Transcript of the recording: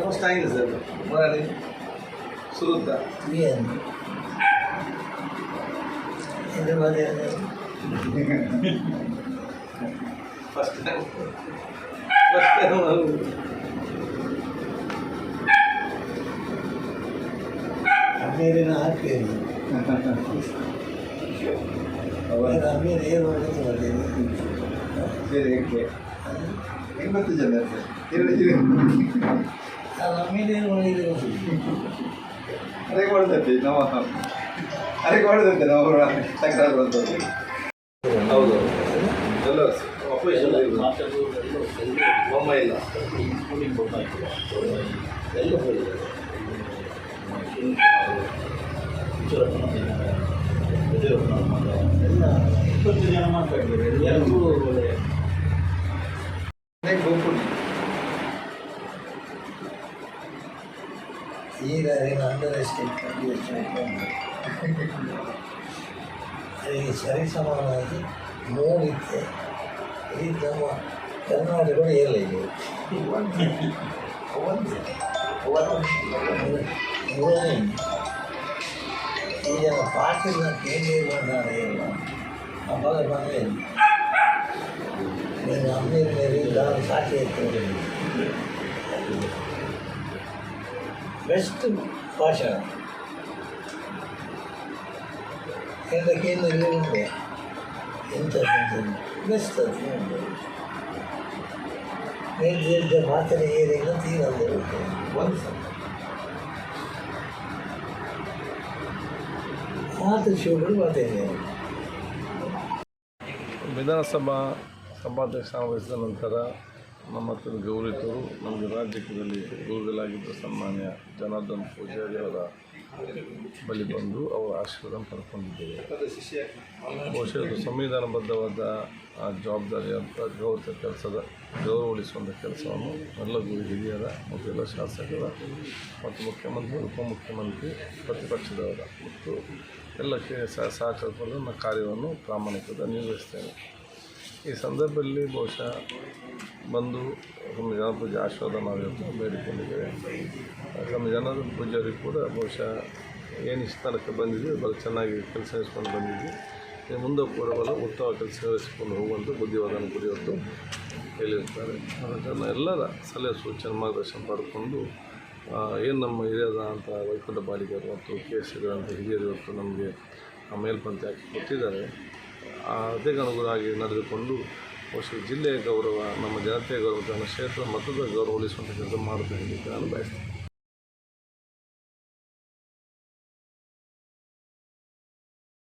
First ಆಗಿದೆ sir ಮರಳಿ ಸುರುತ್ತ ಏನು ಇದು ಮದುವೆ ಫಸ್ಟ್ ಟೈಮ್ ಅಮೀರಿನ ಹಾಕ್ತೀರಿ ಅಮೀರ್ ಏನು ಮಾಡೋದು ಬರ್ತೀನಿ ಬೇರೆ ಹೆಂಗೆ 80 ಜನ ಅಮೀರ್ ಏನು ಮಾಡಿದ್ರು ಅದಕ್ಕೆ ಮಾಡ್ತೈತಿ ನಾವು ಅದಕ್ಕೆ ಮಾಡ್ತೈತೆ ನಾವು ತಕರಾರು ಬರ್ತದೆ ಹೌದು ಎಲ್ಲ ಆಪರೇಷನ್ ಮೊಮ್ಮ ಇಲ್ಲ ಎಲ್ಲ ಹೋಗಿದ್ದಾರೆ ಎಲ್ಲ 20 ಜನ ಮಾತಾಡಿದ್ದಾರೆ ಎಲ್ಲರೂ ಒಳ್ಳೆಯ ಈಗ ಅಂಡರ್ ಎಸ್ಟೇಟ್ ಅದಕ್ಕೆ ಸರಿ ಸಮಾನವಾಗಿ ಮೂಡಿತ್ತೆ ಈ ನಮ್ಮ ಕರ್ನಾಟಕ ಏರಲಿದೆ ಈಗ ಪಾರ್ಟಿನ ಕೇಂದ್ರ ಇಲ್ಲ ಅವಾಗ ಬಂದರೆ నేను అమ్మేది మీరు దాన్ని సాక్షి చేస్తాను బెస్ట్ భాష ఎంతకేంద్ర ఉండే ఎంత బెస్ట్ అది నేను చేసే మాత్రం ఏదైనా తీరాలి ಮಾತು ಶಿವಗಳು ಮಾತೇನೆ ವಿಧಾನಸಭಾ ಸಭಾಧ್ಯಕ್ಷ ವಹಿಸಿದ ನಂತರ ನಮ್ಮ ಹತ್ರ ಗೌರವಿತರು ನಮಗೆ ರಾಜ್ಯದಲ್ಲಿ ಗೌರವಲಾಗಿದ್ದ ಸನ್ಮಾನ್ಯ ಜನಾರ್ದನ್ ಪೂಜಾರಿ ಅವರ ಬಳಿ ಬಂದು ಅವರ ಆಶೀರ್ವಾದ ಪಡ್ಕೊಂಡಿದ್ದೇವೆ. ಬಹುಶಃ ಇದು ಸಂವಿಧಾನಬದ್ಧವಾದ ಜವಾಬ್ದಾರಿಯಾದ ಗೌರವ ಉಳಿಸುವಂಥ ಕೆಲಸವನ್ನು ಎಲ್ಲರಿಗೂ ಹಿರಿಯರ ಮತ್ತು ಎಲ್ಲ ಶಾಸಕರ ಮತ್ತು ಮುಖ್ಯಮಂತ್ರಿ ಉಪಮುಖ್ಯಮಂತ್ರಿ ಪ್ರತಿಪಕ್ಷದವರ ಮತ್ತು ಎಲ್ಲ ಸಹಕಾರದ ನನ್ನ ಕಾರ್ಯವನ್ನು ಪ್ರಾಮಾಣಿಕತೆ ನಿರ್ವಹಿಸ್ತೇನೆ. ಈ ಸಂದರ್ಭದಲ್ಲಿ ಬಹುಶಃ ಬಂದು ನಮ್ಮ ಜನ ಪೂಜೆ ಆಶೀರ್ವಾದ ನಾವು ಬೇಡಿಕೊಂಡಿದ್ದೇವೆ. ನಮ್ಮ ಜನರ ಪೂಜಾರಿ ಕೂಡ ಬಹುಶಃ ಏನು ಸ್ಥಳಕ್ಕೆ ಬಂದಿದ್ದೀವಿ ಭಾಳ ಚೆನ್ನಾಗಿ ಕೆಲಸ ನಿರ್ವಹಿಸ್ಕೊಂಡು ಬಂದಿದ್ವಿ. ಮುಂದೆ ಕೂಡ ಭಾಳ ಉತ್ತಮ ಕೆಲಸ ನಿರ್ವಹಿಸಿಕೊಂಡು ಹೋಗುವಂಥ ಬುದ್ಧಿವಾದನ ಕುರಿಯೊತ್ತು ಹೇಳಿರ್ತಾರೆ. ಅದನ್ನು ಎಲ್ಲರ ಸಲಹೆ ಸೂಚನೆ ಮಾರ್ಗದರ್ಶನ ಪಡ್ಕೊಂಡು ಏನು ನಮ್ಮ ಹಿರಿಯದ ಅಂತ ವೈಕುಂಠ ಬಾಲಿಗರು ಮತ್ತು ಕೇಸರಿಗಳಂಥ ಹಿರಿಯರು ಇವತ್ತು ನಮಗೆ ಮೇಲ್ಪಂಕ್ತಿ ಹಾಕಿ ಕೊಟ್ಟಿದ್ದಾರೆ. ಅದಕ್ಕೆ ಅನುಗುಣವಾಗಿ ನಡೆದುಕೊಂಡು ಬಹುಶಃ ಜಿಲ್ಲೆಯ ಗೌರವ, ನಮ್ಮ ಜನತೆಯ ಗೌರವ, ನನ್ನ ಕ್ಷೇತ್ರದ ಮತದ ಗೌರವ ಉಳಿಸುವಂಥ ಕೆಲಸ ಮಾಡುತ್ತೇನೆ ಅಂತ ನಾನು ಬಯಸ್ತೇನೆ.